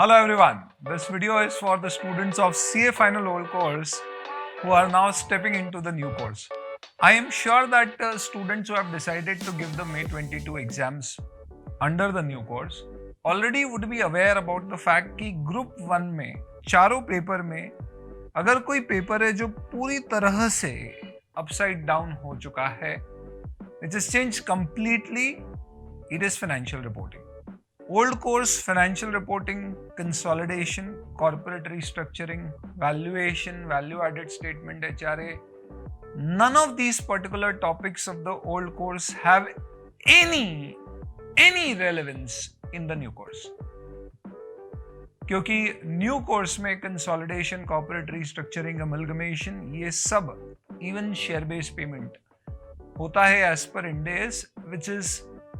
Hello everyone, this video is for the students of CA Final Old course who are now stepping into the new course. I am sure that students who have decided to give the May 22 exams under the new course already would be aware about the fact कि group 1 में चारों paper में अगर कोई paper है जो पूरी तरह से अपसाइड डाउन हो चुका है, which is changed completely, it is financial reporting. Old course financial reporting, consolidation, corporate restructuring, valuation, value added statement, HRA, none of these particular topics of the old course have any relevance in the new course. क्योंकि new course में consolidation, corporate restructuring, amalgamation, ये सब even share based payment होता है as per Ind AS, which is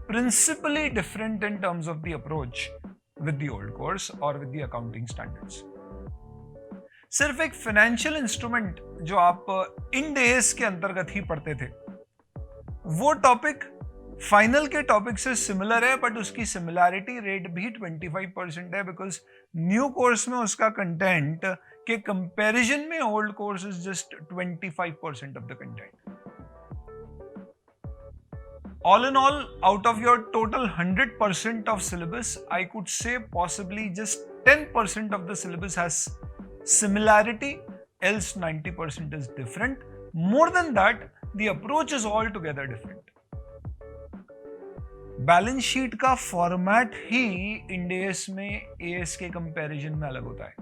principally different in terms of the approach with the old course or with the accounting standards. सिर्फ एक financial instrument जो आप end AS के अंतर्गत ही पढ़ते थे, वो टॉपिक फाइनल के टॉपिक से सिमिलर है, बट उसकी सिमिलैरिटी रेट भी 25% है, बिकॉज न्यू कोर्स में उसका कंटेंट के कंपैरिजन में old course is just 25% of the content. All in all, out of your total 100% of syllabus, I could say possibly just 10% of the syllabus has similarity, else 90% is different. More than that, the approach is altogether different. Balance sheet का format ही end AS में AS के comparison में अलग होता है.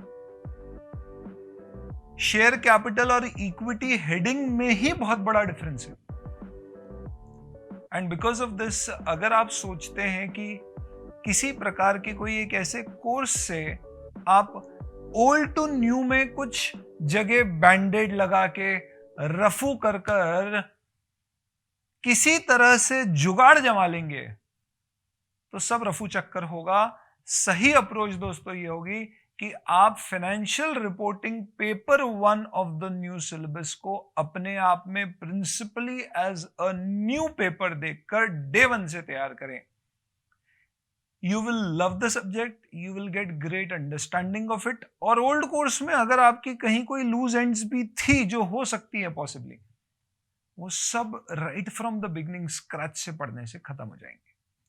Share capital और equity heading में ही बहुत बड़ा डिफरेंस है. एंड बिकॉज ऑफ दिस, अगर आप सोचते हैं कि किसी प्रकार के कोई एक ऐसे कोर्स से आप ओल्ड टू न्यू में कुछ जगह बैंडेड लगा के रफू कर किसी तरह से जुगाड़ जमा लेंगे, तो सब रफू चक्कर होगा. सही अप्रोच दोस्तों ये होगी कि आप financial reporting paper 1 of the new syllabus को अपने आप में principally as a new paper देखकर डे 1 से तैयार करें. You will love the subject, you will get great understanding of it. और ओल्ड कोर्स में अगर आपकी कहीं कोई लूज एंड्स भी थी जो हो सकती है पॉसिबली, वो सब right from the beginning scratch से पढ़ने से खत्म हो जाएंगे.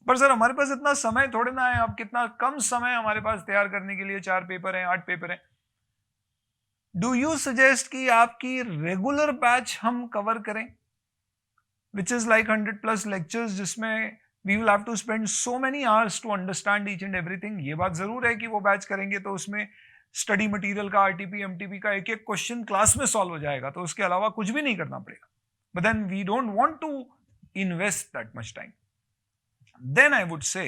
पर सर हमारे पास इतना समय थोड़े ना है, अब कितना कम समय हमारे पास तैयार करने के लिए, 4 पेपर हैं, 8 पेपर हैं. डू यू सजेस्ट कि आपकी रेगुलर बैच हम कवर करें, विच इज लाइक 100+ लेक्चर्स, जिसमें we will have to spend so many hours to understand each and everything. ये बात जरूर है कि वो बैच करेंगे तो उसमें स्टडी मटेरियल का, RTP MTP का एक क्वेश्चन क्लास में सॉल्व हो जाएगा, तो उसके अलावा कुछ भी नहीं करना पड़ेगा. But then we don't want to invest that much time. Then I would say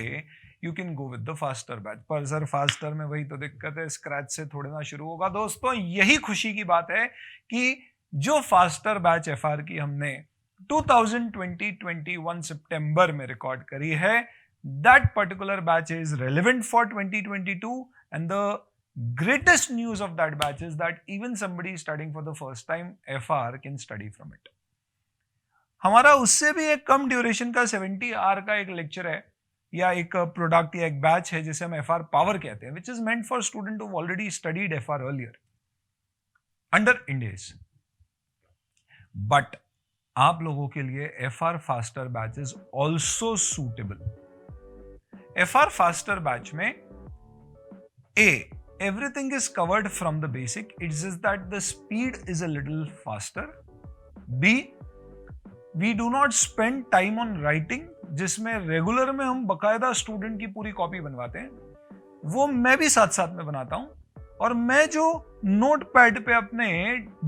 you can go with the faster batch. पर सर फास्टर में वही तो दिक्कत है, स्क्रैच से थोड़े ना शुरू होगा. दोस्तों यही खुशी की बात है कि जो फास्टर बैच FR की हमने 2020-21 सितंबर में रिकॉर्ड करी है, that particular batch is relevant for 2022, and the greatest news of that batch is that even somebody studying for the first time FR can study from it. हमारा उससे भी एक कम duration का 70 आवर का एक लेक्चर है, या एक प्रोडक्ट या एक बैच है, जिसे हम FR पावर कहते हैं, which is meant for student who already studied FR earlier under Ind AS. But आप लोगों के लिए FR faster batch is also suitable. FR faster batch में everything is covered from the basic, it's just that the speed is a little faster. B, we do not spend time on writing, जिसमें regular में हम बकायदा student की पूरी copy बनवाते हैं, वो मैं भी साथ साथ में बनाता हूं. और मैं जो नोट पैड पे अपने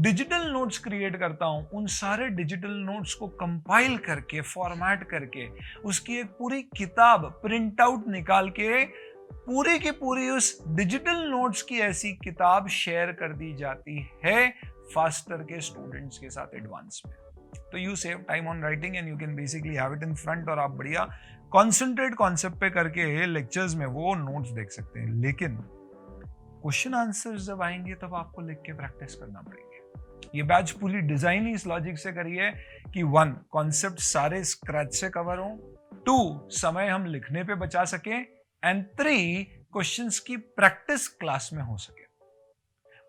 डिजिटल नोट्स क्रिएट करता हूं, उन सारे डिजिटल नोट्स को कंपाइल करके, फॉर्मेट करके, उसकी एक पूरी किताब प्रिंट आउट निकाल के पूरी की पूरी उस डिजिटल नोट्स की ऐसी किताब शेयर कर दी जाती है फास्टर के स्टूडेंट्स के साथ एडवांस में. तो you save time on writing and you can basically have it in front, और आप बढ़िया कॉन्सेंट्रेट कॉन्सेप्ट पे करके लेक्चर्स में वो नोट्स देख सकते हैं. लेकिन क्वेश्चन आंसर्स जब आएंगे तब आपको लिख के प्रैक्टिस करना पड़ेंगे. ये बैच पूरी डिजाइन ही इस लॉजिक से करी है कि 1, कॉन्सेप्ट सारे स्क्रैच से कवर हो, 2, समय हम लिखने पे बचा सकें, and 3, क्वेश्चंस की प्रैक्टिस क्लास में हो सके।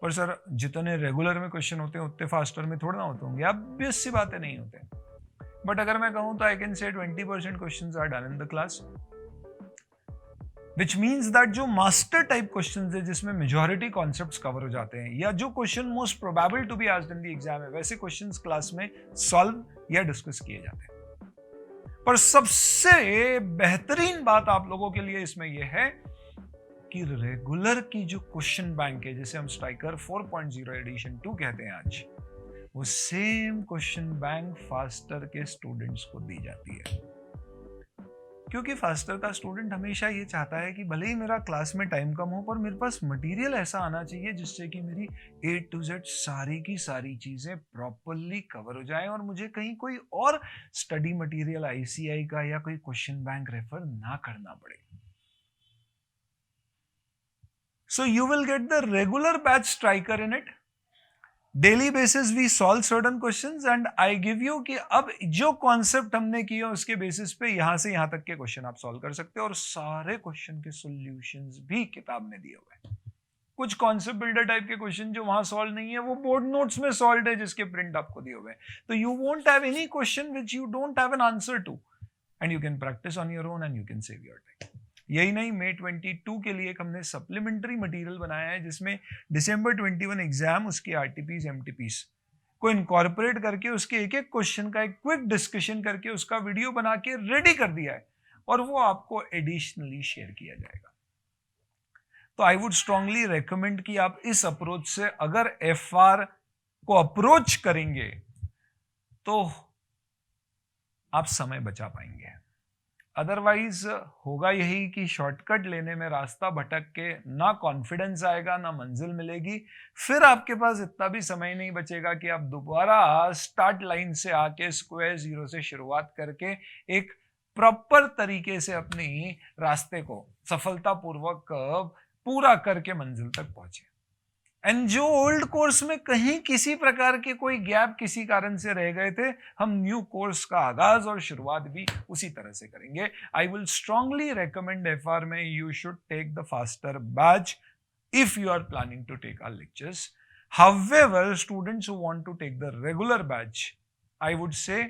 पर सर जितने रेगुलर में क्वेश्चन होते हैं उतने फास्टर में थोड़ा ना होते होंगे, ऑब्वियस सी बातें नहीं होते। बट अगर मैं कहूं तो आई can say 20% questions are done in the class, which means that जो मास्टर टाइप क्वेश्चंस है जिसमें मेजॉरिटी कॉन्सेप्ट्स कवर हो जाते हैं, या जो question most probable to be asked in the exam है, वैसे क्वेश्चंस क्लास में सॉल्व या डिस्कस किए जाते हैं। पर सबसे बेहतरीन बात आप लोगों के लिए इसमें यह है कि रेगुलर की जो क्वेश्चन बैंक है, जिसे हम स्ट्राइकर 4.0 एडिशन 2 कहते हैं आज, वो सेम क्वेश्चन बैंक फास्टर के स्टूडेंट्स को दी जाती है। क्योंकि फास्टर का स्टूडेंट हमेशा ये चाहता है कि भले ही मेरा क्लास में टाइम कम हो, पर मेरे पास मटेरियल ऐसा आना चाहिए जिससे कि मेरी A to Z सारी की सारी चीजें प्रॉपरली कवर हो जाए और मुझे कहीं कोई और स्टडी मटेरियल ICI का या कोई क्वेश्चन बैंक रेफर ना करना पड़े। So you will get the regular batch striker in it. Daily basis we solve certain questions and I give you कि अब जो कॉन्सेप्ट हमने किया उसके बेसिस पे यहां से यहां तक के क्वेश्चन आप सॉल्व कर सकते हो, और सारे क्वेश्चन के सॉल्यूशंस भी किताब में दिए हुए हैं। कुछ कॉन्सेप्ट बिल्डर टाइप के क्वेश्चन जो वहां सॉल्व नहीं है वो बोर्ड नोट्स में सॉल्व है, जिसके प्रिंट आपको दिए हुए हैं। तो you won't have any question which you don't have an answer to, and you can practice on your own and you can save your time. यही नहीं, May 22 के लिए एक हमने सप्लीमेंट्री मटेरियल बनाया है जिसमें December 21 एग्जाम, उसके RTPs MTPs को इनकॉर्पोरेट करके उसके एक एक क्वेश्चन का एक क्विक डिस्कशन करके उसका वीडियो बना के रेडी कर दिया है, और वो आपको एडिशनली शेयर किया जाएगा। तो आई वुड स्ट्रांगली रेकमेंड कि आप इस अप्रोच से अगर FR को अप्रोच करेंगे तो आप समय बचा पाएंगे। अदरवाइज होगा यही कि शॉर्टकट लेने में रास्ता भटक के ना कॉन्फिडेंस आएगा, ना मंजिल मिलेगी, फिर आपके पास इतना भी समय नहीं बचेगा कि आप दोबारा स्टार्ट लाइन से आके स्क्वायर जीरो से शुरुआत करके एक प्रॉपर तरीके से अपनी रास्ते को सफलतापूर्वक पूरा करके मंजिल तक पहुंचे। एंड जो ओल्ड कोर्स में कहीं किसी प्रकार के कोई गैप किसी कारण से रह गए थे, हम न्यू कोर्स का आगाज और शुरुआत भी उसी तरह से करेंगे। I will strongly recommend FR में you should take the faster batch if you are planning to take our lectures. However students who want to take the regular batch, I would say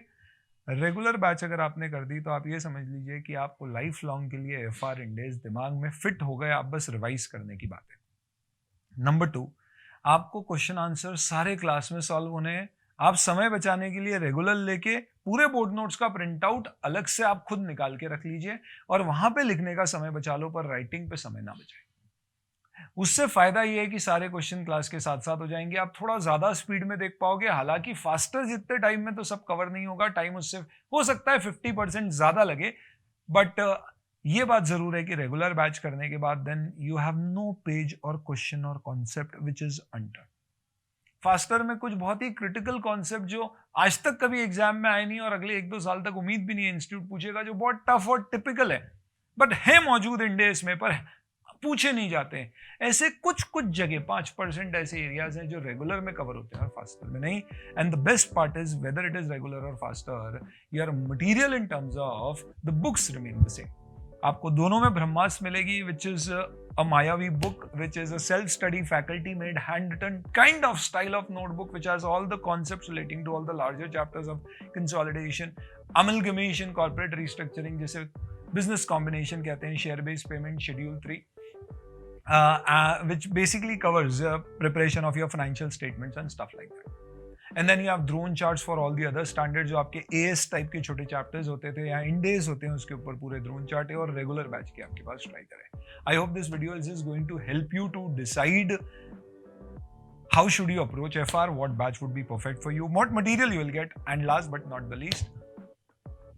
regular batch अगर आपने कर दी तो आप ये समझ लीजिए कि आपको लाइफ लॉन्ग के लिए FR इंडेज दिमाग में फिट हो गए, आप बस रिवाइज करने की बात है। नंबर 2, आपको क्वेश्चन आंसर सारे क्लास में सॉल्व होने हैं। आप समय बचाने के लिए रेगुलर लेके पूरे बोर्ड नोट्स का प्रिंट आउट अलग से आप खुद निकाल के रख लीजिए, और वहां पे लिखने का समय बचा लो, पर राइटिंग पे समय ना बचाए। उससे फायदा ये है कि सारे क्वेश्चन क्लास के साथ साथ हो जाएंगे, आप थोड़ा ज्यादा स्पीड में देख पाओगे। हालांकि फास्टर जितने टाइम में तो सब कवर नहीं होगा, टाइम उससे हो सकता है 50% ज्यादा लगे, बट ये बात जरूर है कि रेगुलर बैच करने के बाद then you have no page और क्वेश्चन और concept which is unturned. Faster में कुछ बहुत ही क्रिटिकल कॉन्सेप्ट जो आज तक कभी एग्जाम में आए नहीं और अगले 1-2 साल तक उम्मीद भी नहीं है इंस्टीट्यूट पूछेगा, जो बहुत टफ और टिपिकल है, बट है मौजूद इंडेस में, पर पूछे नहीं जाते हैं। ऐसे कुछ जगह 5% ऐसे एरियाज हैं जो रेगुलर में कवर होते हैं और फास्टर में नहीं। And the best part is whether it is regular और faster, your material in terms of the books remain the same. आपको दोनों में ब्रह्मास्त्र मिलेगी, विच इज अ मायावी book, which is a self-study faculty-made, hand-written kind of style of notebook, which has all the concepts relating to all the larger chapters of consolidation, amalgamation, corporate restructuring, जिसे business combination कहते हैं, share-based payment, schedule 3, which basically covers preparation of your financial statements and stuff like that. And then you have drone charts for all the other standards, जो आपके AS type के छोटे chapters होते थे या इंडेज होते हैं, उसके ऊपर पूरे ड्रोन चार्ट है, और रेगुलर बैच के आपके पास ट्राई करें। I hope this video is going to help you to decide how should you approach FR, what batch would be perfect for you, what material you will get, and last but not the least,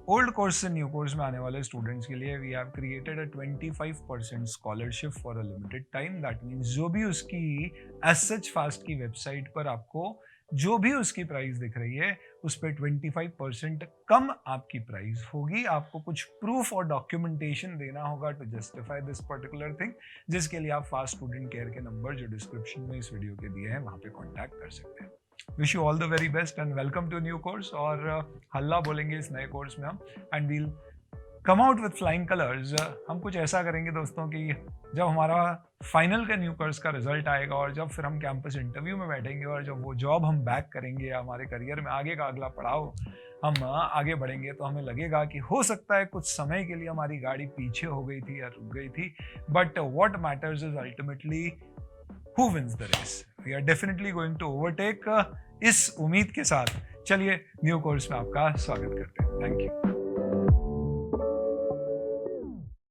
old course से new course में आने वाले students के लिए we have created a 25% scholarship for a limited time. That means जो भी उसकी as such fast की वेबसाइट पर आपको जो भी उसकी प्राइस दिख रही है उस पर 25% कम आपकी प्राइस होगी। आपको कुछ प्रूफ और डॉक्यूमेंटेशन देना होगा to justify this particular thing, जिसके लिए आप फास्ट स्टूडेंट केयर के नंबर जो डिस्क्रिप्शन में इस वीडियो के दिए हैं वहां पे कांटेक्ट कर सकते हैं। Wish you all the very best and welcome to new course. और हल्ला बोलेंगे इस नए कोर्स में हम, and we'll come out with flying colours. हम कुछ ऐसा करेंगे दोस्तों कि जब हमारा फाइनल का न्यू कोर्स का रिजल्ट आएगा और जब फिर हम कैंपस इंटरव्यू में बैठेंगे और जब वो जॉब हम बैक करेंगे या हमारे करियर में आगे का अगला पड़ाव हम आगे बढ़ेंगे, तो हमें लगेगा कि हो सकता है कुछ समय के लिए हमारी गाड़ी पीछे हो गई थी या रुक गई थी, but what matters is ultimately who wins the race. We are definitely going to overtake. इस उम्मीद के साथ चलिए न्यू कोर्स में आपका स्वागत करते हैं। Thank you.